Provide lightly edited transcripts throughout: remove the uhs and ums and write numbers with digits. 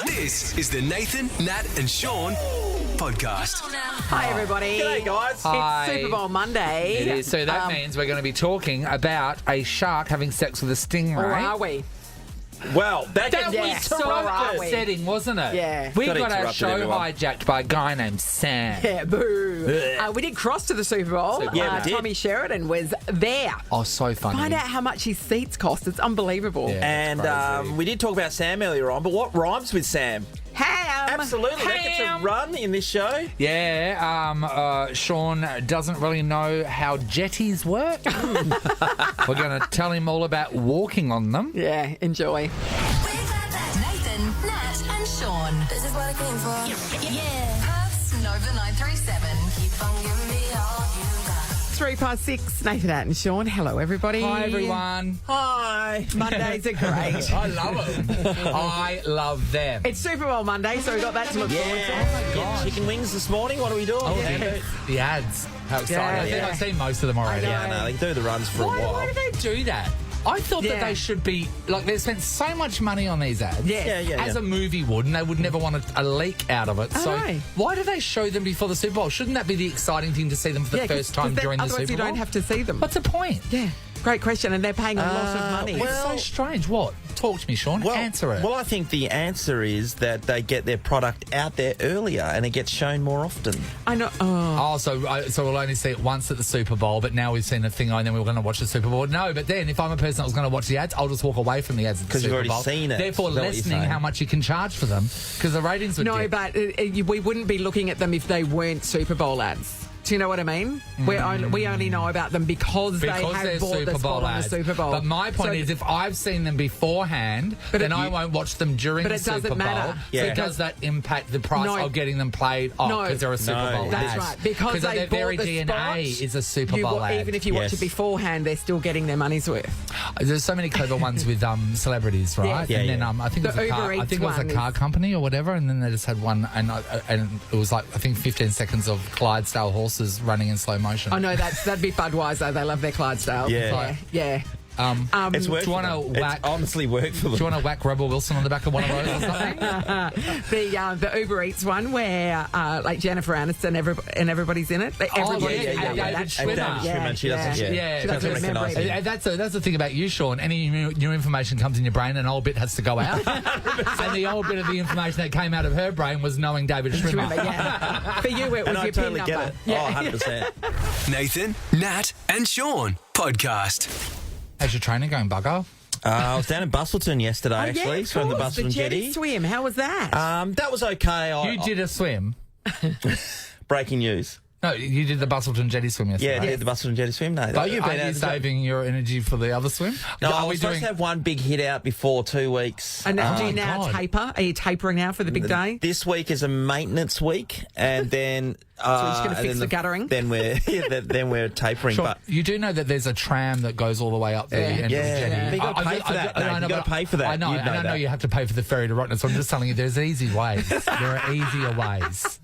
This is the Nathan, Nat and Sean podcast. Hi, everybody. G'day, guys. Hi. It's Super Bowl Monday. It is. So that means we're going to be talking about a shark having sex with a stingray. Or are we? Well, that That Yeah, was so so are we? upsetting, wasn't it? Yeah. We Got got our interrupted, show everyone. hijacked by a guy named Sam. Yeah, boo. We did cross to the Super Bowl. Yeah, we did. Tommy Sheridan was there. Oh, so funny. Find out how much his seats cost. It's unbelievable. Yeah. And Crazy. we did talk about Sam earlier on, but what rhymes with Sam? Ham. Absolutely. That gets a Ham. run in this show. Yeah, Sean doesn't really know how jetties work. We're going to tell him all about walking on them. Yeah, enjoy. Nathan, Nat, and Sean. This is what I came for. Yeah. Perth's Nova 937. Keep on giving me all you got. 6:03. Nathan, Nat and Sean. Hello, everybody. Hi, everyone. Hi. Mondays are great. I love them. I love them. It's Super Bowl Monday, so we got that to look forward to. Yeah. God. Chicken wings this morning. What are we doing? Oh, Yeah. the ads. How exciting. I think yeah. I've seen most of them already. I know. Yeah, no, they do the runs for a Why while. do they do that? I thought that Yeah. they should be, like, they spent so much money on these ads. Yeah. As a movie would, and they would never want a leak out of it. I So know. why do they show them before the Super Bowl? Shouldn't that be the exciting thing to see them for the first time during the Super Bowl? Otherwise, you don't have to see them. What's the point? Yeah, great question. And they're paying a lot of money. It's so strange. What? Talk to me, Sean. Answer it. Well, I think the answer is that they get their product out there earlier and it gets shown more often. I know. Oh. So we'll only see it once at the Super Bowl, but now we've seen a thing and then we were going to watch the Super Bowl. No, but then if I'm a person that was going to watch the ads, I'll just walk away from the ads at the 'Cause you've Super already Bowl. seen it. Therefore, Is that what you're lessening saying? how much you can charge for them because the ratings would No, dip. but we wouldn't be looking at them if they weren't Super Bowl ads. Do you know what I mean? We only know about them because they Because have they're bought Super the spot Bowl on the ads. Super Bowl. But my point is, if I've seen them beforehand, then I won't watch them during But the it Super doesn't Bowl. matter. Yeah. So does that impact the price No. of getting them played? Oh, No. because they're a Super No. Bowl That's ad. right. Because they their bought very the DNA spot, is a Super Bowl ad. even if you watch Yes. it beforehand, they're still getting their money's worth. There's so many clever ones with celebrities, right? Yeah, and then yeah. I think it The was a car. Uber I Eats think it was a one car is- company or whatever, and then they just had one, and it was like I think 15 seconds of Clydesdale horses running in slow motion. I know that'd be Budweiser. They love their Clydesdale. Yeah. Yeah. It's worked do you for want them. to whack? It's honestly worked for them. Do you want to whack Rebel Wilson on the back of one of those or something? The Uber Eats one where like Jennifer Aniston and everybody's in it. Everybody's yeah, in it. David That's- Schwimmer. David Schwimmer, she doesn't- Yeah, She doesn't doesn't remember recognise it. him. That's the thing about you, Sean. Any new information comes in your brain, an old bit has to go out. And the old bit of the information that came out of her brain was knowing David Schwimmer. Remember, yeah. For you, it was And I your totally PIN get number. it. Yeah. Oh, 100%. Nathan, Nat and Sean podcast. How's your training going, bugger? I was down in Bustleton yesterday, Oh, actually. yeah, From the course, Bustleton jetty swim. How was that? That was okay. You did a swim. Breaking news. No, you did the Bustleton jetty swim yesterday. Yeah, I did the Bustleton Jetty swim. No, But you've are been you out saving your energy for the other swim? No, Are I we was supposed to have one big hit out before 2 weeks. And now, do you my now God. taper? Are you tapering now for the big day? This week is a maintenance week, and then So you're just gonna and fix then the guttering? Then we're tapering. Sure. But You do know that there's a tram that goes all the way up the end of the Yeah. jetty. But you gotta pay for that, Dave. You gotta pay for that. I know, You'd and know I know that. you have to pay for the ferry to Rottnest. So I'm just telling you, there's easy ways. There are easier ways.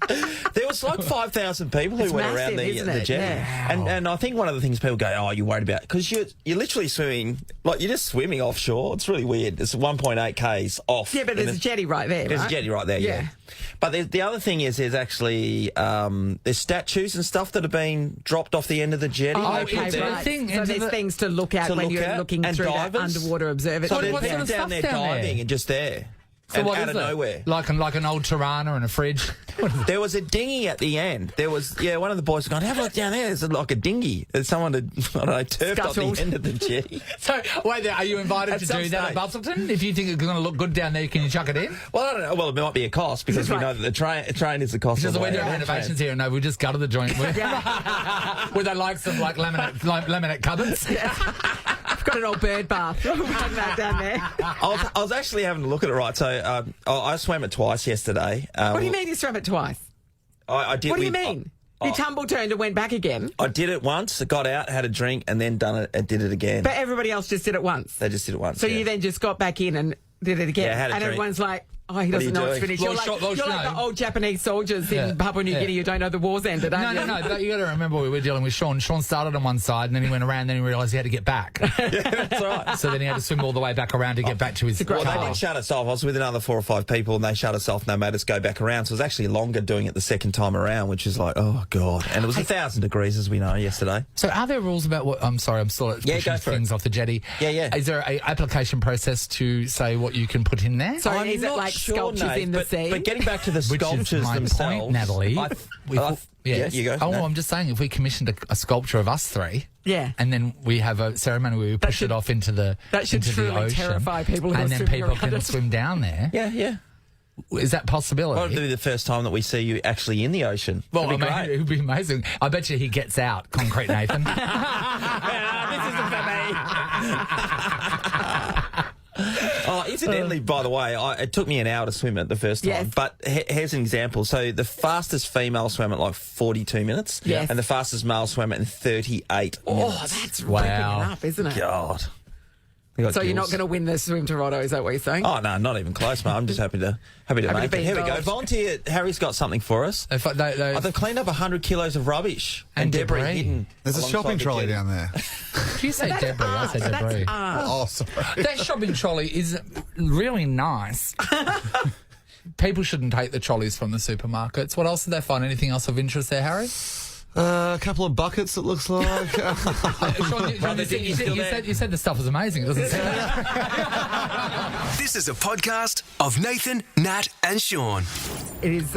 there was like 5,000 people who It's went massive, around the isn't it? jetty, Yeah. and I think one of the things people go, "Oh, you're worried about," because you're literally swimming, like you're just swimming offshore. It's really weird. It's 1.8 k's off. Yeah, but there's a jetty right there, There's right? a jetty right there, yeah. But the other thing is there's actually there's statues and stuff that have been dropped off the end of the jetty. Oh, They okay, put there. right. thing So into there's the- things to look at to when look you're at, looking and through that divers. underwater observatory. So there's what sort people of down stuff's there down there? diving and just there. So and what out is of it? nowhere. Like an old Tirana and a fridge. What is it? There was a dinghy at the end. There was, one of the boys was going, have a look down there. There's like a dinghy. There's someone had, I don't know, turfed off Scuttled. the end of the jetty. So, wait there, are you invited At to some do that at stage. Bustleton? If you think it's going to look good down there, can you chuck it in? Well, I don't know. Well, it might be a cost because we right. know that the train is the cost. Just of the the way way doing around. renovations here, no, we just gutted the joint with they like some laminate cupboards. I've got an old bird bath. Run that down there. I was actually having a look at it, right? So I swam it twice yesterday. What do you mean you swam it twice? I did. What do you mean? You tumble turned and went back again, I did it once, got out, had a drink, and then done it and did it again. but everybody else just did it once. They just did it once. So yeah. you then just got back in and did it again. Yeah, had a and drink. everyone's like, Oh, he What are you doesn't know it's doing? finished. Well, You're Sean, like the old Japanese soldiers Yeah. in Papua New Yeah. Guinea who don't know the war's ended, aren't No, you? but you got to remember we were dealing with Sean. Sean started on one side and then he went around, then he realised he had to get back. That's right. So then he had to swim all the way back around to get back to his Well, they car. didn't shut us off. I was with another 4 or 5 people, and they shut us off, and they made us go back around. So it was actually longer doing it the second time around, which is like, oh, God. And it was 1,000 degrees, as we know, yesterday. So are there rules about what... I'm sorry, I'm still Yeah, pushing go for it. things off the jetty. Yeah. Is there a application process to say what you can put in there? So I'm is it not like sure, sculptures Nate, in the but, sea? But getting back to the Which sculptures is my themselves... point, Natalie. Yeah, you go. Oh, No. I'm just saying, if we commissioned a sculpture of us three, Yeah. and then we have a ceremony where we push should- it off into the that should into the truly ocean, terrify people who and are then swimming people around can it. swim down there. Yeah. Is that a possibility? Well, it'll be the first time that we see you actually in the ocean. Well, That'd be I mean, great. it would be amazing. I bet you he gets out, Concrete Nathan. This isn't for me. Oh, incidentally, by the way, it took me an hour to swim it the first time. Yes. But here's an example. So the fastest female swam at like 42 minutes. Yes. And the fastest male swam at 38 Oh, minutes. that's Wow. ripping it up, isn't it? God. They got So you're not gills. going to win the swim to Roto, is that what you're saying? Oh, no, not even close, mate. I'm just happy to Happy to make be it. Here we go. involved. Volunteer. Harry's got something for us. If I- they- They've cleaned up 100 kilos of rubbish And debris debris. hidden. There's a alongside shopping the trolley jetty. down there. Did you say debris? I said debris. Oh, sorry. That shopping trolley is really nice. People shouldn't take the trolleys from the supermarkets. What else did they find? Anything else of interest there, Harry? A couple of buckets, it looks like. Sean, you said the stuff was amazing. It doesn't sound This is a podcast of Nathan, Nat, and Sean. It is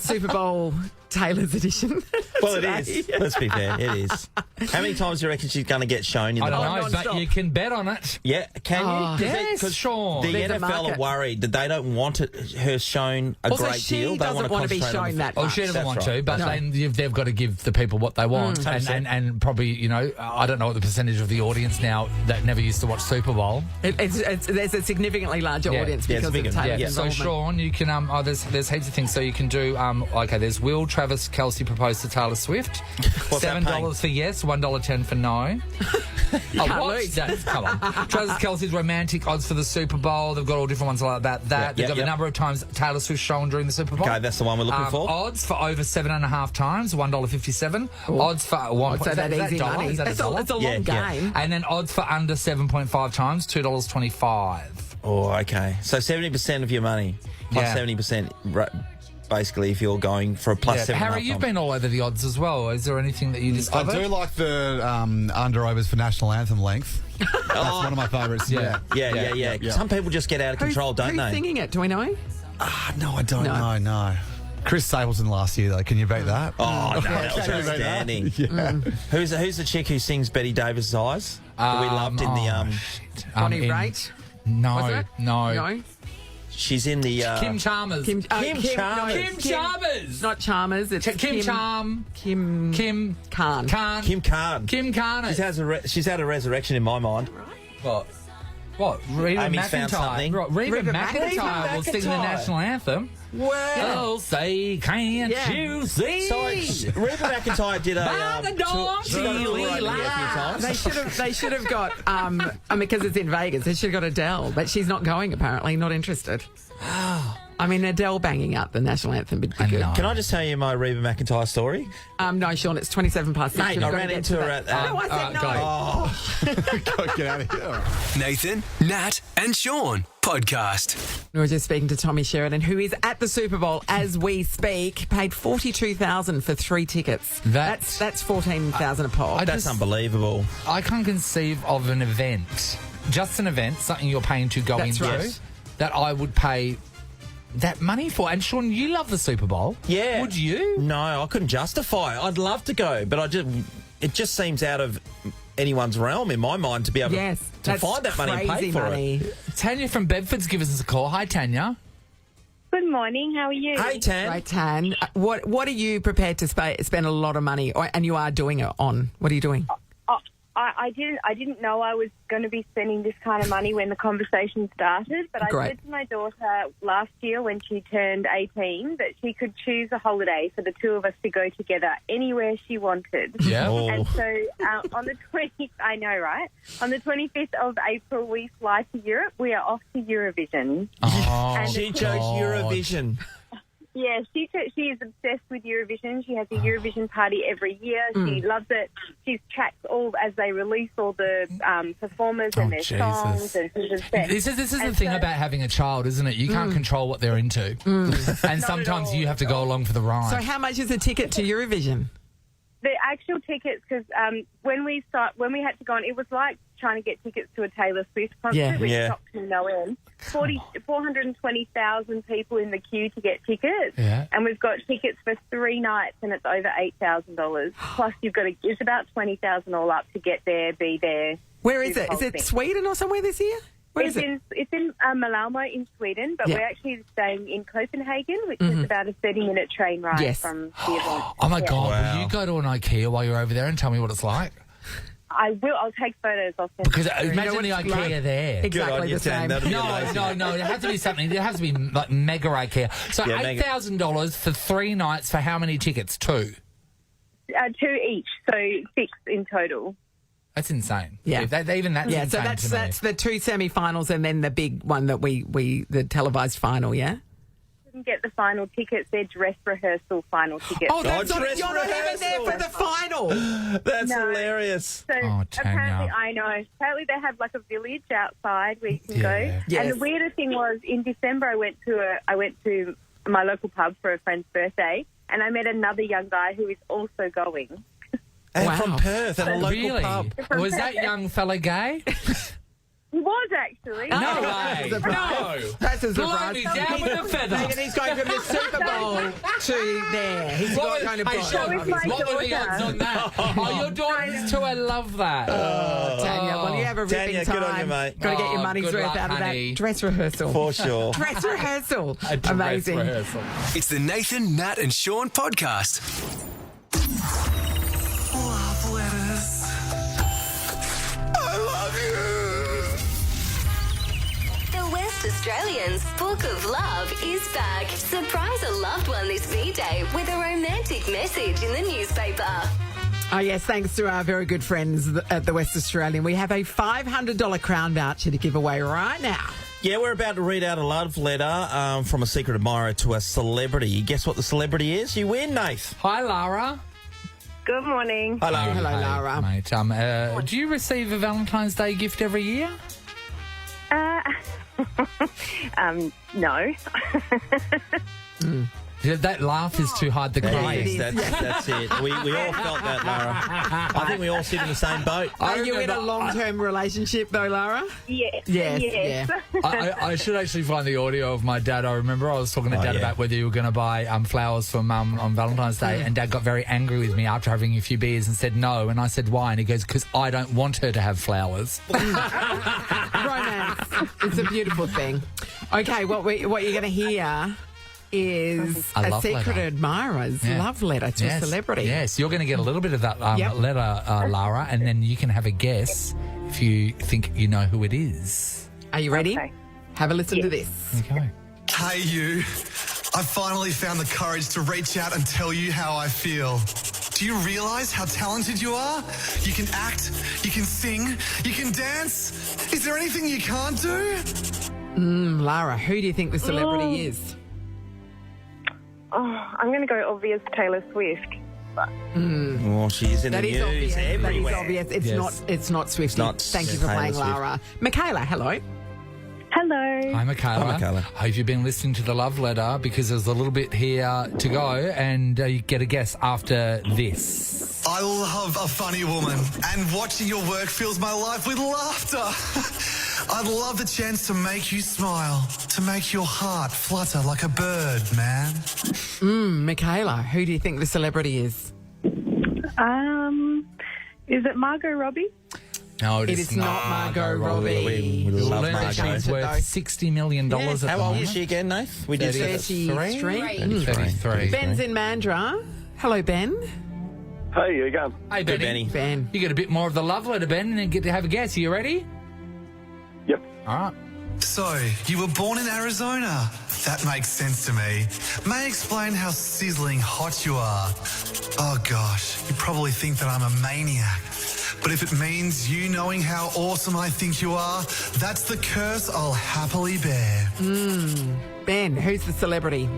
Super Bowl Taylor's edition. Well, it today. is. Let's be fair. It is. How many times do you reckon she's going to get shown in I the don't box? know, but non-stop. you can bet on it. Yeah, can Oh. you? Yes, Sean. The There's a NFL are market. worried that they don't want her shown a Also, great she deal. They doesn't want to be concentrate on shown the- that Oh, much. she doesn't That's want right. to, but No. then they've got to give the people what they want. 100%. And probably, you know, I don't know what the percentage of the audience now that never used to watch Super Bowl. There's a significantly larger Yeah. audience Yeah, it's because big of one. Taylor's Yeah. So, involvement. Sean, you can, there's heaps of things. So you can do, okay, there's will Travis Kelce propose to Taylor Swift? What's that $7 for yes, $1.10 for no. can't what? lose. Come on. Travis Kelce's romantic odds for the Super Bowl. They've got all different ones like that. Yeah, They've got yeah. the number of times Taylor Swift shown during the Super Bowl. Okay, that's the one we're looking for. Odds for over 7.5 times, $1.57. Odds for one. So that is easy dollar? money. Is that a It's dollar? a long Yeah, yeah. game. And then odds for under 7.5 times, $2.25. Oh, okay. So 70% of your money plus Yeah. 70%, basically, if you're going for a plus Yeah. 7.5 Harry, you've times. been all over the odds as well. Is there anything that you I discovered? do like the under-overs for national anthem length. That's one of my favourites. Yeah. Yeah. Some people just get out of control, don't who's they? singing it? Do we know? No, I don't know, no. Chris Stapleton last year, though. Can you beat that? Oh, no, that was outstanding. Yeah. Who's the chick who sings Betty Davis' Eyes? That we loved in the... Bonnie Raitt? No, Was it? no. She's in the... Kim Chalmers. Kim Chalmers. Kim Chalmers. Not Chalmers. It's Kim Charm. Kim Khan. Khan. Kim Khan. Kim Khan. She's had a resurrection in my mind. What? Reba Amy's found McEntire. something. Right, Reba Reba McEntire will sing the McEntire. national anthem. Well, Oh, say, can't Yeah. you see? So Reba McEntire did a... By the dawn's she got a little early right here a few light. times. they should have got. I mean, because it's in Vegas, they should have got Adele, but she's not going. Apparently, not interested. I mean, Adele banging out the national anthem would be I good. know. Can I just tell you my Reba McEntire story? No, Sean, it's 27 past 6. Mate, You've I got ran to get into to her that. at... No, I said no. Go get out of here. Nathan, Nat, and Sean podcast. We were just speaking to Tommy Sheridan, who is at the Super Bowl as we speak. Paid $42,000 for 3 tickets. That's- That's $14,000 a pop. That's unbelievable. I can't conceive of an event, just an event, something you're paying to go That's into, right. that I would pay that money for. And Sean, you love the Super Bowl. Yeah. Would you? No, I couldn't justify it. I'd love to go, but it just seems out of anyone's realm in my mind to be able Yes, to that's find that money and pay crazy for money. it. Tanya from Bedford's given us a call. Hi, Tanya. Good morning. How are you? Hey, Tan. Right, Tan. What are you prepared to spend a lot of money, and you are doing it on? What are you doing? I I didn't know I was going to be spending this kind of money when the conversation started, but Great. I said to my daughter last year when she turned 18 that she could choose a holiday for the two of us to go together anywhere she wanted. Yeah. Oh. And so on the 20th, I know, right? On the 25th of April, we fly to Europe. We are off to Eurovision. Oh, And She chose Eurovision. Yeah, she is obsessed with Eurovision. She has a Eurovision party every year. She loves it. She tracks all as they release all the performers and their Jesus. songs. And she's obsessed. This is the thing about having a child, isn't it? You can't control what they're into. And sometimes you have to go along for the ride. So how much is a ticket to Eurovision? The actual tickets, because when we had to go on, it was like trying to get tickets to a Taylor Swift concert, Yeah. which Yeah. shocked me no end. 420,000 people in the queue to get tickets, Yeah. and we've got tickets for 3 nights, and it's over $8,000. Plus, it's about 20,000 all up to get there, be there. Where is do the it? whole Is it thing. Sweden or somewhere this year? Where is it? It's in Malmö in Sweden, but Yeah. we're actually staying in Copenhagen, which is about a 30-minute train ride Yes. from the event. Oh, my Yeah. God. Wow. Will you go to an IKEA while you're over there and tell me what it's like? I will. I'll take photos. I'll send Because them through. imagine what the it's IKEA like? there. Exactly on you, the Tan. same. That'd be No, amazing. no. There has to be something. There has to be like mega IKEA. So Yeah, mega. $8,000 for 3 nights for how many tickets? 2. 2 each, so 6 in total. That's insane. Yeah. Even that's Yeah, so insane to me. that's the 2 semi-finals and then the big one that the televised final, yeah? Didn't get the final tickets. They're dress rehearsal final tickets. Oh, that's Oh, not, dress you're not even there for the final. That's No. hilarious. So Oh, Tanya. apparently, I know. Apparently, they have like a village outside where you can Yeah. go. Yes. And the weirdest thing was in December, I went to my local pub for a friend's birthday, and I met another young guy who is also going. And Wow. from Perth at a local Really? pub. Was that young fella gay? He was actually. No Oh, way. that's a surprise. No. That's a Blow surprise. me down with a feather. And he's going from the Super Bowl to there. He's not going to Hey, blow. Sean, with my what were the daughter. odds on that? Oh, your daughter's too. I love that. Tanya, well, you have a ripping Tanya, time. good on you, mate. Got to get your Oh, money's good worth luck, out of honey. that dress rehearsal. For sure. Dress rehearsal. A dress Amazing. rehearsal. It's the Nathan, Nat, and Sean podcast. Love letters. I love you. The West Australians' Book of Love is back. Surprise a loved one this V-Day with a romantic message in the newspaper. Oh, yes, thanks to our very good friends at the West Australian. We have a $500 Crown voucher to give away right now. Yeah, we're about to read out a love letter from a secret admirer to a celebrity. Guess what the celebrity is? You win, Nath. Hi, Lara. Good morning. Hello. Hello, Hey, Lara. Mate, do you receive a Valentine's Day gift every year? No. That laugh is too hard to cry. Yes, that's it. We all felt that, Lara. I think we all sit in the same boat. Are you in a long-term relationship, though, Lara? Yes. Yes, Yes. I should actually find the audio of my dad. I remember I was talking to Dad yeah. about whether you were going to buy flowers for Mum on Valentine's Day, and Dad got very angry with me after having a few beers and said no. And I said, why? And he goes, because I don't want her to have flowers. Romance. It's a beautiful thing. Okay, what you're going to hear is A a love secret letter. admirer's Yeah. love letter to a celebrity. Yes, you're going to get a little bit of that Yep. letter, Lara, and then you can have a guess if you think you know who it is. Are you ready? Okay. Have a listen to this. Okay. Hey, you. I finally found the courage to reach out and tell you how I feel. Do you realise how talented you are? You can act, you can sing, you can dance. Is there anything you can't do? Lara, who do you think the celebrity is? Oh, I'm going to go obvious Taylor Swift. Oh, she's in That the is news obvious. That is everywhere. obvious. It's Yes. not Swifty. not Thank you for Taylor playing, Swift. Lara. Michaela, hello. Hello. Hi, Michaela. Hi, Michaela. Hope you've been listening to the love letter because there's a little bit here to go, and you get a guess after this. I love a funny woman, and watching your work fills my life with laughter. I'd love the chance to make you smile, to make your heart flutter like a bird, man. Michaela, who do you think the celebrity is? Is it Margot Robbie? No, It is not Margot Robbie. We love Learn that Margot. she's worth $60 million at How the old moment. is she again, Nath? We did 33. 33. Ben's in Mandurah. Hello, Ben. Hey, how you going? Hey, Hey, Benny. Benny. Ben. You get a bit more of the love letter, Ben, and then get to have a guess. Are you ready? Yep. All right. So, you were born in Arizona. That makes sense to me. May I explain how sizzling hot you are? Oh gosh, you probably think that I'm a maniac. But if it means you knowing how awesome I think you are, that's the curse I'll happily bear. Ben, who's the celebrity?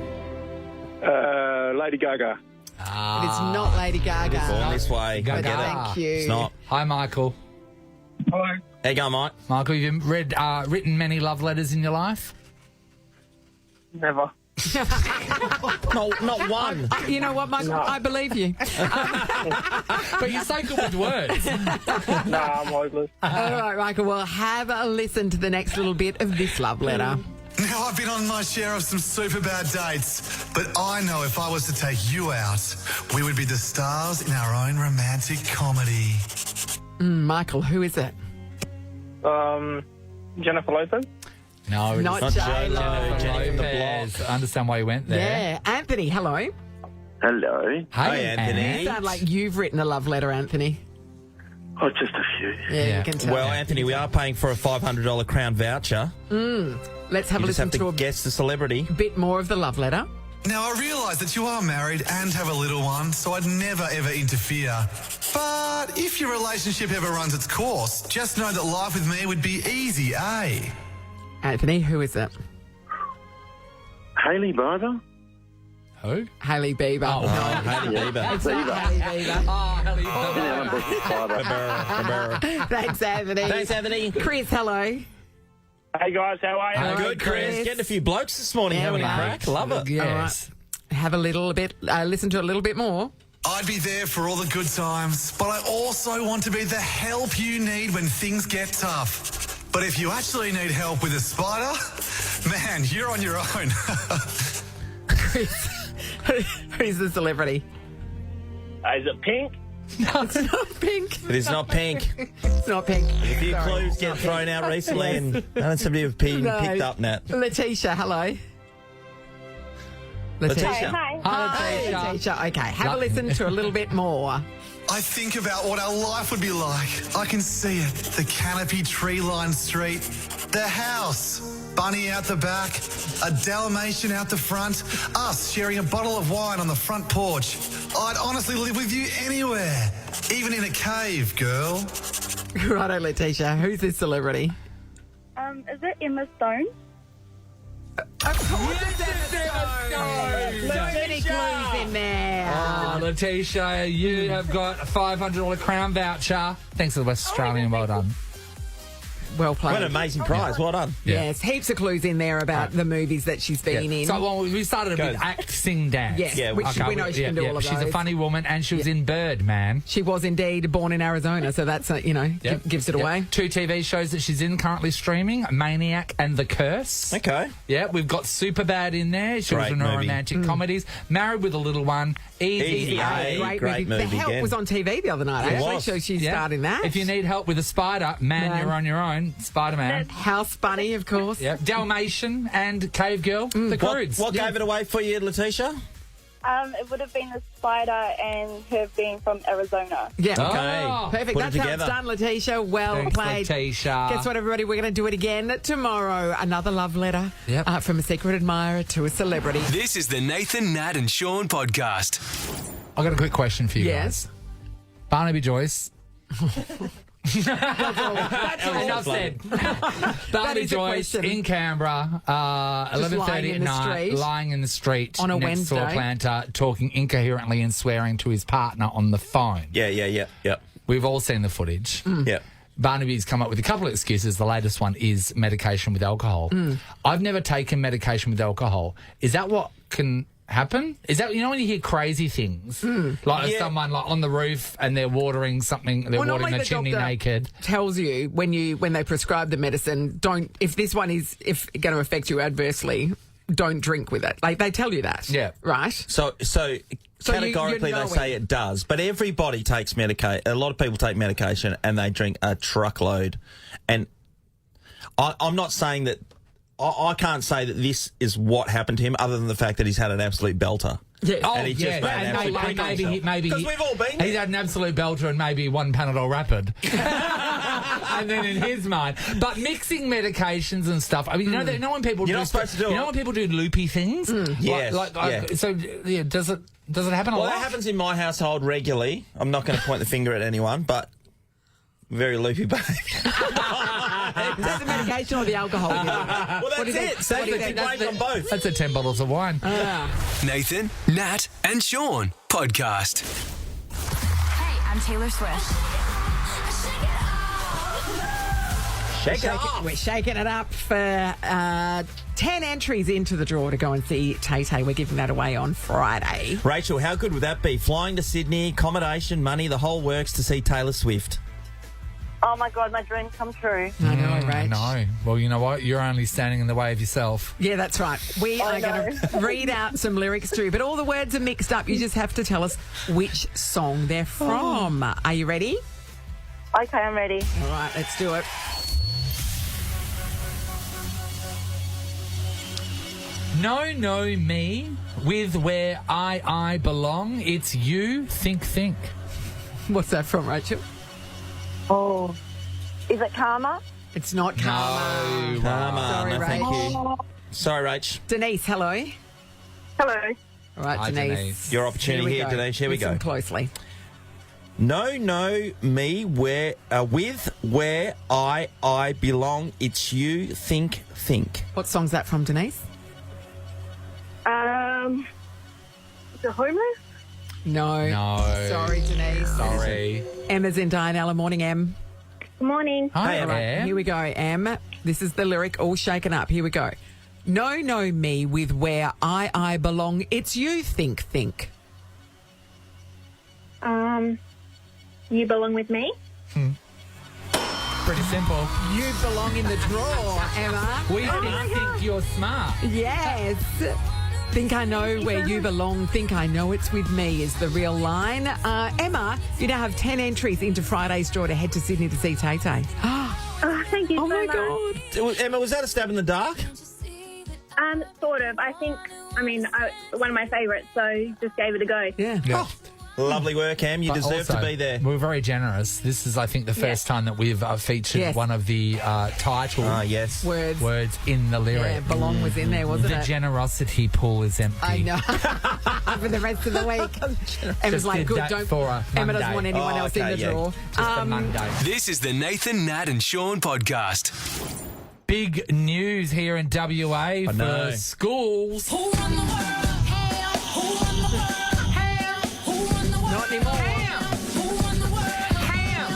Lady Gaga. It is not Lady Gaga. Born this way. Gaga. Get it? Thank you. It's not. Hi, Michael. Hello. How you going, Mike? Michael, you've written many love letters in your life? Never. No, not one. You know what, Michael? I believe you. But you're so good with words. Nah, I'm hopeless. All right, Michael, well, have a listen to the next little bit of this love letter. Now, I've been on my share of some super bad dates, but I know if I was to take you out, we would be the stars in our own romantic comedy. Michael, who is it? Jennifer Lopez. No, Not Not J-Lo. J-Lo, Jenny from the Lopez. I understand why you went there. Yeah. Anthony, hello. Hello. Hi, Anthony. You sound like you've written a love letter, Anthony. Oh, just a few. Yeah, Yeah. you can tell. Well, Anthony, we are paying for a $500 Crown voucher. Let's have You a just listen have to a to guess the celebrity. bit more of the love letter. Now, I realise that you are married and have a little one, so I'd never ever interfere. But if your relationship ever runs its course, just know that life with me would be easy, eh? Anthony, who is it? Hailey Bieber. Who? Hailey Bieber. Oh, No, Hailey Bieber. it's not Hailey Bieber. Thanks, Anthony. Thanks, Anthony. Chris, hello. Hey guys, how are you? Hello, Good, Chris. Chris. Getting a few blokes this morning Yeah, having a we are. crack. Love it. Yes. Have a little bit, listen to a little bit more. I'd be there for all the good times, but I also want to be the help you need when things get tough. But if you actually need help with a spider, man, you're on your own. Chris, who's the celebrity? Is it Pink? It's not Pink. It is not pink. It's not Pink. A few Sorry. clues get thrown out recently, and somebody have picked up, Nat. Letitia, hello. Letitia. Hi. Hi, Letitia. Okay, have a listen to a little bit more. I think about what our life would be like. I can see it. The canopy tree-lined street, the house, bunny out the back, a Dalmatian out the front, us sharing a bottle of wine on the front porch. I'd honestly live with you anywhere, even in a cave, girl. Righto, Letitia. Who's this celebrity? Is it Emma Stone? So many clues in there. Oh, Letitia, you have got a $500 Crown voucher. Thanks to the West Australian. Well done. Well played. What an amazing prize. Well done. Yes, heaps of clues in there about the movies that she's been in. So well, we started with act, sing, dance. Yes, Yeah, which we know she can do all of She's those. a funny woman, and she was in Birdman. She was indeed born in Arizona, so that's, gives it away. 2 TV shows that she's in currently streaming, Maniac and The Curse. Okay. Yeah, we've got Superbad in there. She was Great in her movie. romantic comedies. Married with a Little One. Easy A. Great movie The Help again. was on TV the other night, It actually, was. so she starred in that. If you need help with a spider, man, you're on your own. Spider-Man. House Bunny, of course. Yep. Dalmatian and Cave Girl. The Croods. What gave it away for you, Letitia? It would have been the spider and her being from Arizona. Yeah. Okay. Oh. Perfect. Put it That's how it's together. done, Letitia. Well Thanks, played. Letitia. Guess what, everybody? We're going to do it again tomorrow. Another love letter Yep. from a secret admirer to a celebrity. This is the Nathan, Nat and Sean podcast. I've got a quick question for you Yes. guys. Barnaby Joyce. Enough said. Barnaby is a Joyce question. in Canberra, Just 11:30 lying at in the night, street. lying in the street On a next to a Wednesday. planter, talking incoherently and swearing to his partner on the phone. Yeah. We've all seen the footage. Yeah. Barnaby's come up with a couple of excuses. The latest one is medication with alcohol. I've never taken medication with alcohol. Is that what can happen? Is that, when you hear crazy things, like Yeah. someone like on the roof and they're watering something, they're watering normally the chimney doctor naked. tells you when they prescribe the medicine, if this one is going to affect you adversely, don't drink with it. Like, they tell you that. Yeah. Right? So categorically you're they say it does, but everybody takes medication. A lot of people take medication and they drink a truckload. And I'm not saying that I can't say that this is what happened to him, other than the fact that he's had an absolute belter. Yeah. Oh, And he just made an absolute prick of himself. maybe Because we've all been there. He's had an absolute belter and maybe one Panadol Rapid. And then in his mind. But mixing medications and stuff, I mean, you know when people You're not supposed to do you it. know when people do loopy things? Yes, So, yeah, does it happen a Well, lot? that happens in my household regularly. I'm not going to point the finger at anyone, but very loopy baby. Is that the medication or the alcohol? Well, that's it. Save the break on both. That's 10 bottles of wine. Nathan, Nat, and Sean podcast. Hey, I'm Taylor Swift. Shake it off. We're shaking it up for 10 entries into the draw to go and see Tay-Tay. We're giving that away on Friday. Rachel, how good would that be? Flying to Sydney, accommodation, money, the whole works to see Taylor Swift. Oh my God, my dreams come true. I know, Rach. No. Well, you know what? You're only standing in the way of yourself. Yeah, that's right. We are going to read out some lyrics to you, but all the words are mixed up. You just have to tell us which song they're from. Are you ready? Okay, I'm ready. All right, let's do it. No, me, with where I belong. It's you, think. What's that from, Rachel? Oh, is it Karma? It's not Karma. Come on, Sorry, no, Rach. thank you. Sorry, Rach. Denise, hello. Hello. All right, Hi, Denise. Denise. Your opportunity here, go. Denise. Here we Listen go. closely. No, me, where with where I belong. It's you, think. What song's that from, Denise? The Homeless? No. No. Sorry, Denise. Sorry. Emma's in Dianella. Morning, Em. Good morning. Hi, Emma. Em. Here we go, Em. This is the lyric all shaken up. Here we go. No, me, with where I belong. It's you, think. You belong with me? Pretty simple. You belong in the draw, Emma. We think you're smart. Yes. Think I know where you belong. Think I know it's with me is the real line. Emma, you now have 10 entries into Friday's draw to head to Sydney to see Tay-Tay. Oh, thank you Oh, so my much. God. Emma, was that a stab in the dark? Sort of. I think, one of my favourites, so just gave it a go. Yeah. Yeah. Lovely work, Em. You But deserve also, to be there. We're very generous. This is, I think, the first time that we've featured Yes. one of the title Ah, yes. Words. in the Yeah, lyric. belong was in there, wasn't The it? generosity pool is empty. I know. For the rest of the week. Emma's Just like, did good, that don't. for a Emma doesn't Monday. want anyone Oh, else in okay, the yeah. draw. Just a Monday. This is the Nathan, Nat, and Sean podcast. Big news here in WA know. for schools. Not anymore.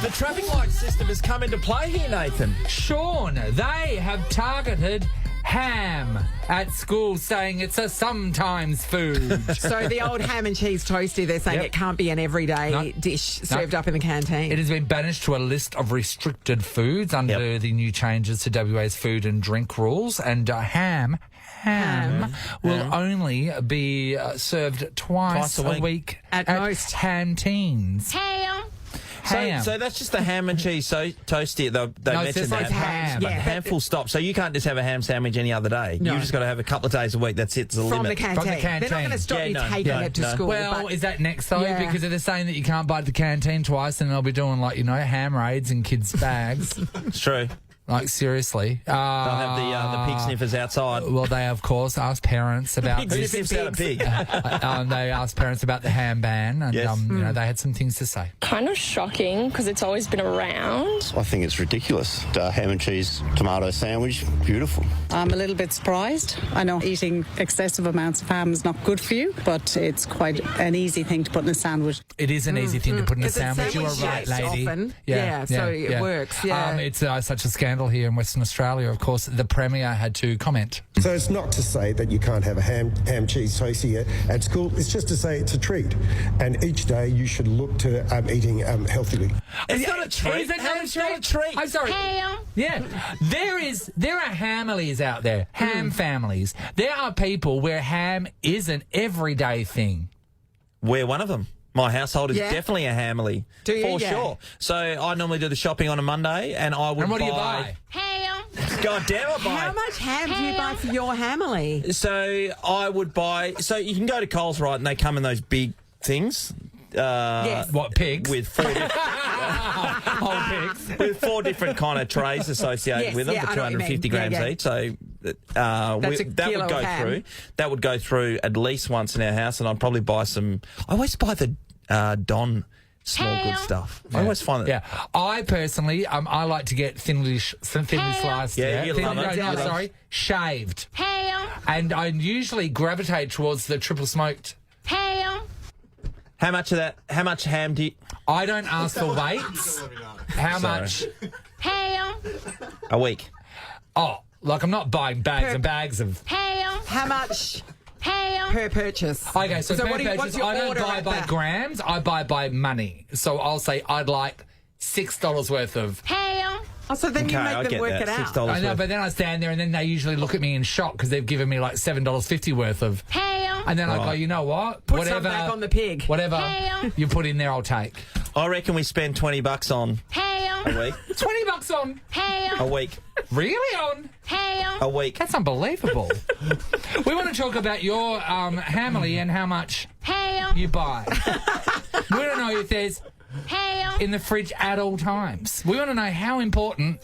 The traffic light system has come into play here, Nathan. Sean, they have targeted ham at school, saying it's a sometimes food. So the old ham and cheese toasty, they're saying Yep. it can't be an everyday No. dish served up in the canteen. It has been banished to a list of restricted foods under the new changes to WA's food and drink rules, and ham will only be served twice Twice a a week At most. canteens. Ham. So that's just the ham and cheese toasty. They No, it mentioned says that. like ham. But Yeah. ham full stop. So you can't just have a ham sandwich any other day. No. You've just got to have a couple of days a week. That's it. It's the From the limit. canteen. They're not canteen. going to stop Yeah, you no, taking no, it to no. school. Well, but is that next though? Yeah. Because they're saying that you can't buy at the canteen twice, and they'll be doing ham raids in kids' bags. It's true. Like seriously, They'll have the pig sniffers outside. Well, they of course asked parents about Who this. sniffs out a pig? They asked parents about the ham ban, and Yes. they had some things to say. Kind of shocking because it's always been around. I think it's ridiculous. Ham and cheese tomato sandwich, beautiful. I'm a little bit surprised. I know eating excessive amounts of ham is not good for you, but it's quite an easy thing to put in a sandwich. It is an easy thing to put in a 'Cause it's sandwich. You are sandwich right, shaped lady. often. Yeah, so it works, yeah. It's such a scandal here in Western Australia. Of course, the Premier had to comment. So it's not to say that you can't have a ham cheese toasty at school. It's just to say it's a treat, and each day you should look to eating healthily. It's not a treat. Is it Ham's not a treat. I'm sorry. Yeah, there are families out there, ham families. There are people where ham is an everyday thing. We're one of them. my household is Yeah. definitely a Hamley. Do you? For Yeah. sure. So I normally do the shopping on a Monday, and I would And what buy... do you buy? God damn, I buy... How much ham do you buy for your Hamley? So I would buy... So you can go to Coles, right, and they come in those big things. Yes. What, pigs? With 4 different... Whole pigs. with 4 different kind of trays associated Yes, with them yeah, for I know what you 250 mean. grams Yeah, yeah. each. So That's a that kilo would go of ham. through. That would go through at least once in our house, and I'd probably buy some. I always buy the Don small good stuff. I always find that. Yeah, I personally, I like to get thinly sliced. Yeah, you love it. No, You love- sorry, shaved. And I usually gravitate towards the triple smoked. How much of that? How much ham do you? I don't ask for weights. How Sorry. much? A week. Oh, like I'm not buying bags and bags of. How much per purchase? Okay, so per what do you, purchase, what's your I don't order buy at by that? grams. I buy by money. So I'll say I'd like $6 worth of. Oh, so then you Okay, I make them get work that. it out. $6 I know, worth. but then I stand there and then they usually look at me in shock because they've given me like $7.50 worth of. And then I go, you know what? Put some back on the pig. Whatever you put in there, I'll take. I reckon we spend $20 on a week. $20 on. A week. Really on? A week. That's unbelievable. We want to talk about your Hamley and how much you buy. We want to know if there's in the fridge at all times. We want to know how important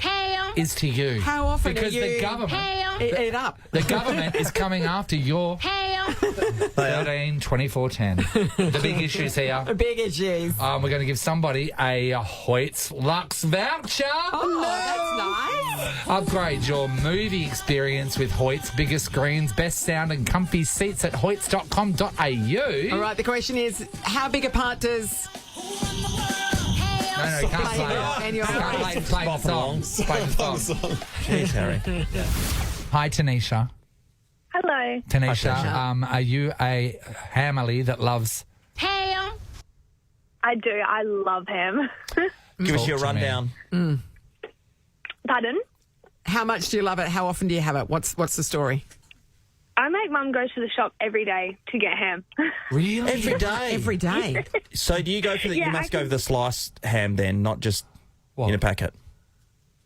is to you. How often because are you the government eat it up? the government is coming after your 13, 24, 10. The big issues here. Big issues. We're going to give somebody a HotX Lux voucher. Oh, that's nice. Upgrade your movie experience with HotX. Bigger screens, best sound and comfy seats at hoyts.com.au. All right, the question is, how big a part does... No, can't Play play it. it. And you're Can't right. play the song. Play the song. Jeez, Harry. Hi, Tanisha. Hello. Tanisha, are you a Hamley that loves... I do. I love ham. Give us Talk your to me. rundown. Pardon? How much do you love it? How often do you have it? What's the story? I make Mum go to the shop every day to get ham. Really? Every day. Every day. So do you go for the? Yeah, you must go for the sliced ham then, not just What? in a packet.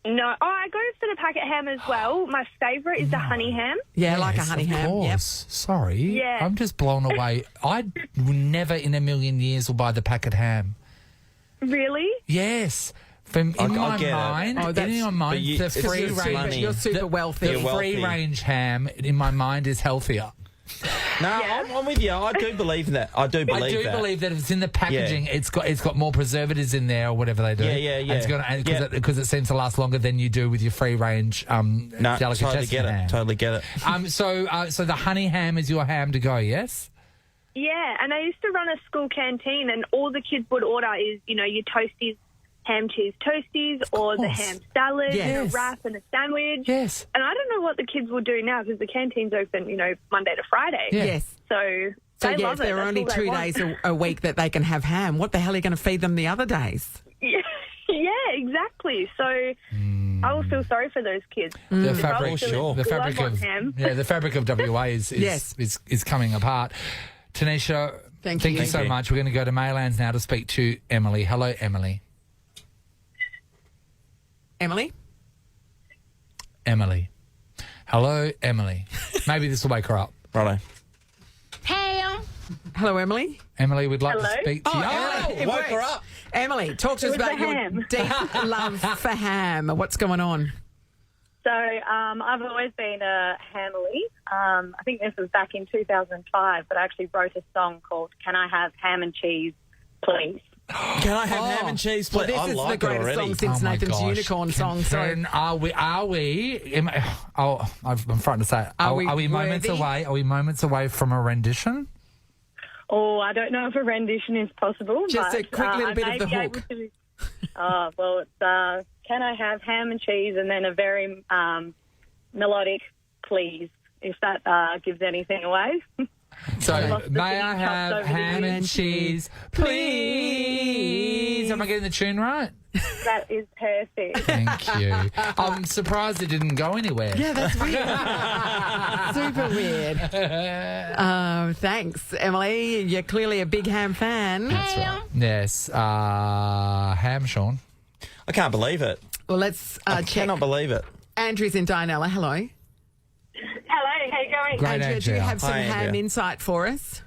No. Oh, I go for the packet ham as well. My favourite is the honey ham. Yeah, like a honey of ham. Yep. course. Sorry. Yeah. I'm just blown away. I never in a million years will buy the packet ham. Really? Yes. From in I my get it. mind, Oh, that's- in my mind, but you- the it's free just range, money. You're super the- wealthy. the You're wealthy. free range ham in my mind is healthier. No, Yeah. I'm with you. I do believe that. I do believe I do that. believe that if it's in the packaging, it's got more preservatives in there or whatever they do. Yeah. And it's gonna, Yeah. because it seems to last longer than you do with your free range No, delicatessen totally get ham. it. Totally get it. So the honey ham is your ham to go, yes? Yeah, and I used to run a school canteen, and all the kids would order is, your toasties, ham cheese toasties, or the course. ham salad, Yes. and a wrap and a sandwich. Yes. And I don't know what the kids will do now because the canteen's open, Monday to Friday. Yeah. Yes. So So, they yes, love it. there are That's only all they 2 want. days a week that they can have ham. What the hell are you going to feed them the other days? Yeah, exactly. So I will feel sorry for those kids. The If I fabric, was still in the school, I'd fabric want of ham. the fabric of WA is Yes. is coming apart. Tanisha, Thank you you. so Thank you. much. We're going to go to Maylands now to speak to Emily. Hello, Emily. Emily? Emily. Hello, Emily. Maybe this will wake her up. Righto. Hello, Emily? Emily, we'd like Hello? to speak to you. Emily, it woke works. her up. Emily, talk to us With about the your ham. deep love for ham. What's going on? So I've always been a Hamley. I think this was back in 2005, but I actually wrote a song called "Can I Have Ham and Cheese, Please?" Can I have ham and cheese, Well, please? this I is like the it greatest already. song since Oh my Nathan's gosh. Unicorn song. So Then are we? I'm frightened to say it. Are we moments worthy? away? Are we moments away from a rendition? Oh, I don't know if a rendition is possible. Just but, a quick little I bit may of the be hook. able to- well, it's "Can I have ham and cheese?" and then a very melodic "Please," if that gives anything away. So, may I have ham and cheese, please? Am I getting the tune right? That is perfect. Thank you. I'm surprised it didn't go anywhere. Yeah, that's weird. Super weird. Thanks, Emily. You're clearly a big ham fan. That's right. Yes. Ham, Sean. I can't believe it. Well, let's I check. cannot believe it. Andrew's in Dianella. Hello. Hello, how you going? Great, Andrea, do you Andrea. have some Hi, ham Andrea. insight for us?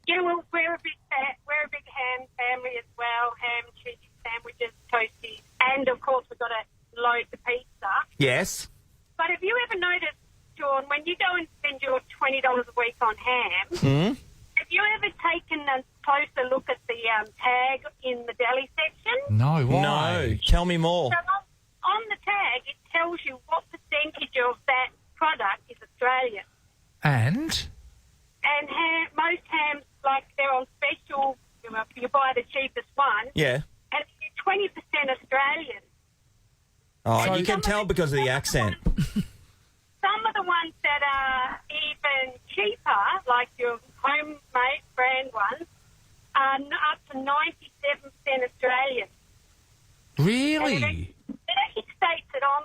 Yeah, well, we're a big ham family as well. Ham, cheese sandwiches, toasties, and of course we've got a load of pizza. Yes. But have you ever noticed, Sean, when you go and spend your $20 a week on ham, have you ever taken a closer look at the tag in the deli section? No, why? No. Tell me more. So on the tag, it tells you what percentage of that product is Australian. And? And most hams, like they're on special, you buy the cheapest one, Yeah. and it's 20% Australian. Oh, So you can tell because of the accent. Some of the ones that are even cheaper, like your homemade brand ones, are up to 97% Australian. Really? It actually states it on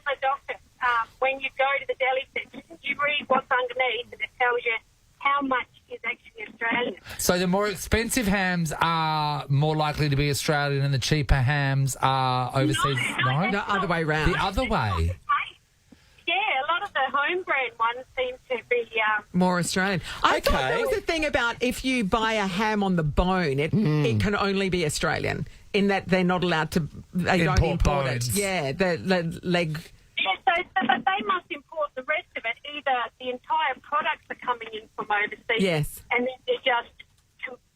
the docket. When you go to the deli section, you read what's underneath, and it tells you how much is actually Australian. So the more expensive hams are more likely to be Australian and the cheaper hams are overseas? No? The other way round. The other way? Yeah, a lot of the home brand ones seem to be... More Australian. I thought Okay. there was a thing about if you buy a ham on the bone, it can only be Australian, in that they're not allowed to... They don't Import import bones. it. Yeah, the leg... Yeah, but they must import the rest of it. Either the entire products are coming in from overseas, Yes. and then they're just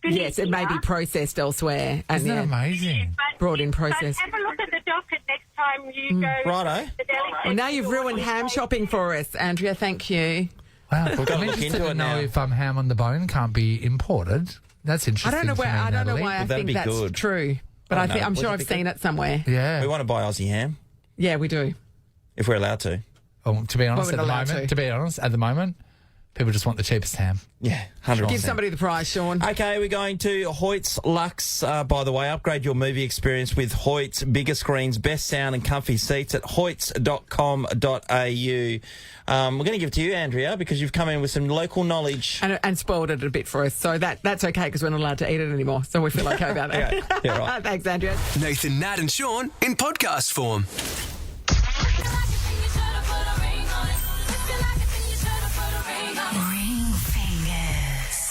finished Yes, it may be here. processed elsewhere. And Isn't that amazing? But- brought in but processed. have a look at the docket next time you go Righto. to the deli Well, section. now you've ruined ham shopping for us, Andrea. Thank you. Wow. We've got to I'm look interested into to it know now. if ham on the bone can't be imported. That's I interesting. don't know for where. me, I don't know Natalie. why I Well, that'd think be that's good. true, but I I don't think know. I'm Would sure it I've be seen good? it somewhere. Yeah. We want to buy Aussie ham, Yeah, we do. if we're allowed to. Oh, to be honest, Well, we're allowed at the moment, people just want the cheapest ham. Yeah, 100%. Give somebody the prize, Sean. Okay, we're going to Hoyt's Lux. By the way, upgrade your movie experience with Hoyt's bigger screens, best sound and comfy seats at hoyts.com.au. We're going to give it to you, Andrea, because you've come in with some local knowledge. And spoiled it a bit for us, so that's okay because we're not allowed to eat it anymore. So we feel okay about that. Okay, yeah, right. Thanks, Andrea. Nathan, Nat, and Sean in podcast form. Ring fingers.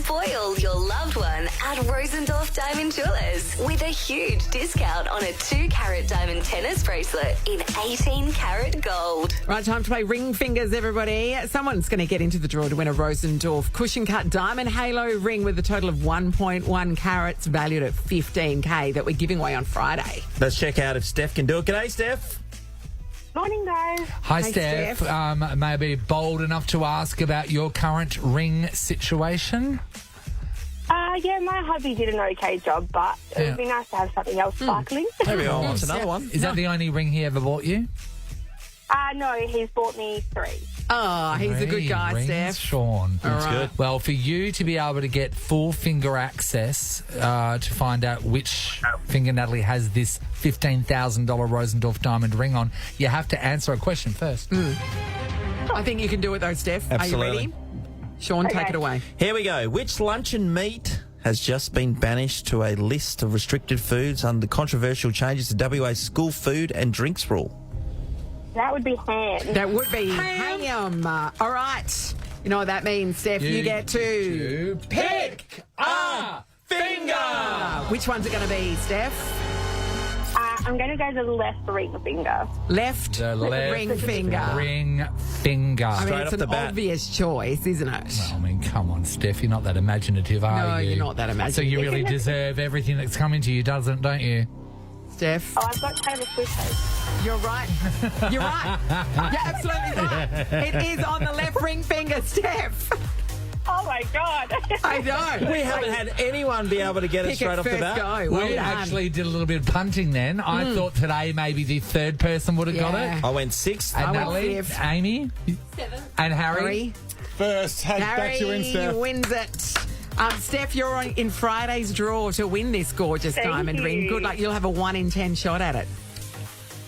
Spoil your loved one at Rosendorff Diamond Jewelers with a huge discount on a 2-carat diamond tennis bracelet in 18-carat gold. Right, time to play Ring Fingers, everybody. Someone's going to get into the draw to win a Rosendorff cushion cut diamond halo ring with a total of 1.1 carats valued at $15,000 that we're giving away on Friday. Let's check out if Steph can do it. G'day, Steph. Morning, guys. Hi, Hey, Steph. Steph. May I be bold enough to ask about your current ring situation? Yeah, my hubby did an okay job, but it would be nice to have something else sparkling. Maybe I'll want another one. Is that the only ring he ever bought you? No, he's bought me 3. Oh, he's a good guy, rings, Steph. Sean. That's good. Well, for you to be able to get full finger access to find out which finger Natalie has this $15,000 Rosendorff diamond ring on, you have to answer a question first. I think you can do it, though, Steph. Absolutely. Are you ready? Sean, take it away. Here we go. Which luncheon meat has just been banished to a list of restricted foods under controversial changes to WA's school food and drinks rule? That would be ham. That would be ham. All right. You know what that means, Steph? You get to pick a finger. Which one's it going to be, Steph? I'm going to go to the left ring finger. Left, The left ring finger. ring finger. I mean, Straight it's off the an bat. obvious choice, isn't it? Well, I mean, come on, Steph. You're not that imaginative, are No, you? you're not that So you imaginative. really deserve everything that's coming to you, don't you? Steph, Oh, I've got Taylor Swift. you're right. You're right. You're absolutely right. It is on the left ring finger, Steph. Oh, my God. I know. We haven't had anyone be able to get it Pick straight it off the first bat. go. Well We done. actually did a little bit of punting then. I thought today maybe the third person would have got Yeah. it. I went 6th. And I went Natalie, fifth. Amy, 7, and Harry. first. Back you in, Harry Steph. wins it. Steph, you're in Friday's draw to win this gorgeous Thank diamond you. ring. Good luck. You'll have a 1 in 10 shot at it.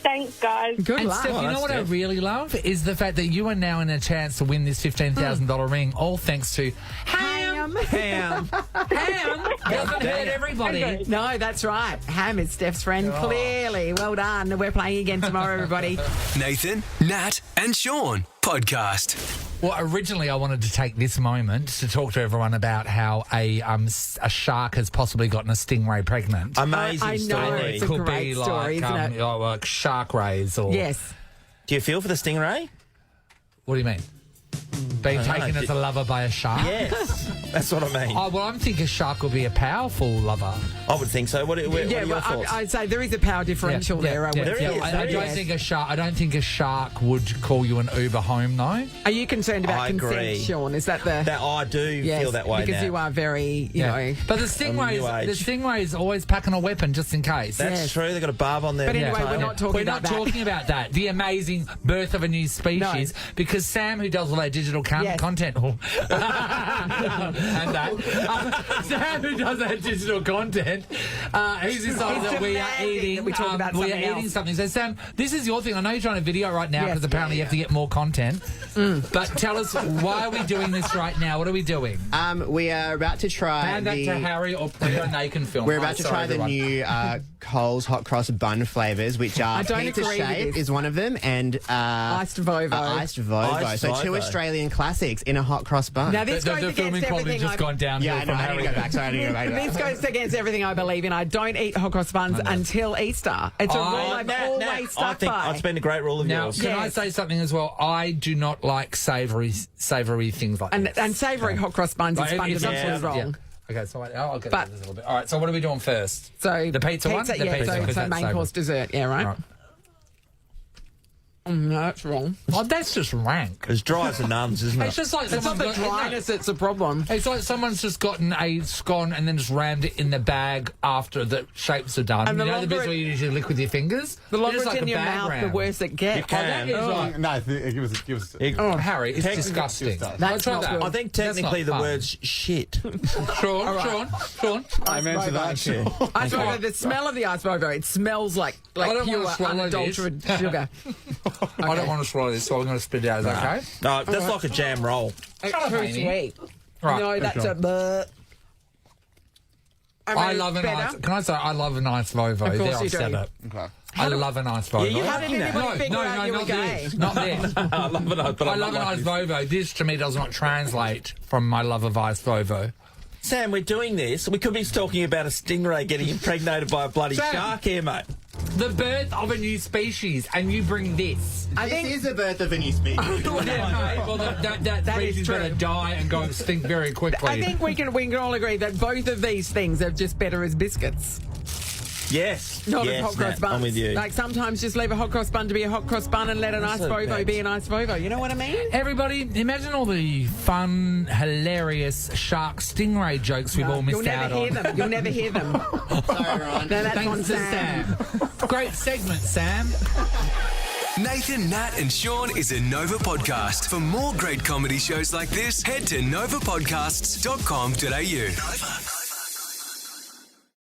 Thanks, guys. Good And luck. Steph, you know what I really love is the fact that you are now in a chance to win this $15,000 ring, all thanks to Ham. Ham. Ham doesn't hurt everybody. No, that's right. Ham is Steph's friend, clearly. Well done. We're playing again tomorrow, everybody. Nathan, Nat, and Sean podcast. Well, originally I wanted to take this moment to talk to everyone about how a shark has possibly gotten a stingray pregnant. Amazing I know, story. it's a Could great be story, like, isn't it? like shark rays or... Yes. Do you feel for the stingray? What do you mean? Being I don't taken know. as a lover by a shark? Yes, that's what I mean. Oh, well, I'm thinking a shark would be a powerful lover. I would think so. What are your thoughts? I'd say there is a power differential there. I would There feel. is. I don't Yes. think a shark would call you an Uber home, though. Are you concerned about I consent, agree. Sean? Is that the... That I do Yes, feel that way because now. you are very, you know... But the new age. stingray is always packing a weapon just in case. That's true. They've got a barb on their But anyway, tail. we're not talking We're about not that. talking about that. The amazing birth of a new species. Because Sam, who does all our digital content, and that Sam, who does our digital content, he's decided that we are eating. that we talk about we are something eating else. something. So Sam, this is your thing. I know you're trying to video right now Yes, because apparently you have to get more content. But tell us, why are we doing this right now? What are we doing? We are about to try Hand that to Harry or put it on Nathan film. We're about to try the new Coles hot cross bun flavours, which are I don't pizza agree with shape this. is one of them, and Iced Vovo. iced Vovo. Iced So two Vovo. Australian classics in a hot cross bun. Now, this goes The filming against quality everything just I've... gone downhill yeah, I know. from I Harry. didn't go back. Sorry, I didn't go back. This goes against everything I believe in. I don't eat hot cross buns until Easter. It's a rule I've always I stuck think by. it's been a great rule of Now, yours. can I Yes. say something as well? I do not like savoury things like this. And savoury hot cross buns is Like, fundamentally yeah, wrong. yeah. Okay, so I'll get But- this a little bit. All right, so what are we doing first? So The pizza one? The yeah, pizza, so, 'cause so that's main savoury. course dessert, yeah, right? All right. No, that's wrong. Oh, that's just rank. As dry as the nuns, isn't It's it? just like It's not someone's the dryness that's a problem. It's like someone's just gotten a scone and then just rammed it in the bag after the shapes are done. And the you know the bits longer where you usually lick with your fingers? The longer Just it's like in a your bag mouth, ram. the worse it gets. You can. That is like, No, give us. oh, Harry, it's disgusting. That's Try not that. good. I think That's technically not the fun. word's shit. Sean. Amen to that. Sure. Ice Vovo, the smell of the Ice Vovo, it smells like I don't pure wanna swallow unadulterated sugar. I don't want to swallow this, so I'm going to spit it out. Is that okay? No, that's like a jam roll. It's up, too Amy. sweet. Right. No, that's a... I love a nice. Can I say I love a nice Vovo? Of course There, you I've said do. it. Okay. I love a nice Vovo. Yeah, you How have did done anybody that. figure out you were not gay? this. Not this. I love it, but I I'm love a not nice like this. Vovo. This to me does not translate from my love of ice Vovo. Sam, we're doing this. We could be talking about a stingray getting impregnated by a bloody Sam. shark here, mate. The birth of a new species, and you bring this. This is the birth of a new species. Well, that That is species true. better die and go extinct very quickly. I think we can all agree that both of these things are just better as biscuits. Yes. Not yes, as hot cross Nat, buns. I'm with you. Like sometimes just leave a hot cross bun to be a hot cross bun and let an ice That's so Vovo bad. be an ice Vovo. You know what I mean? Everybody, imagine all the fun, hilarious shark stingray jokes we've all missed You'll never out hear on. them. You'll never hear them. Sorry, Ron. No, that's on Thanks to Sam. Sam. Great segment, Sam. Nathan, Nat, and Sean is a Nova podcast. For more great comedy shows like this, head to novapodcasts.com.au. Nova.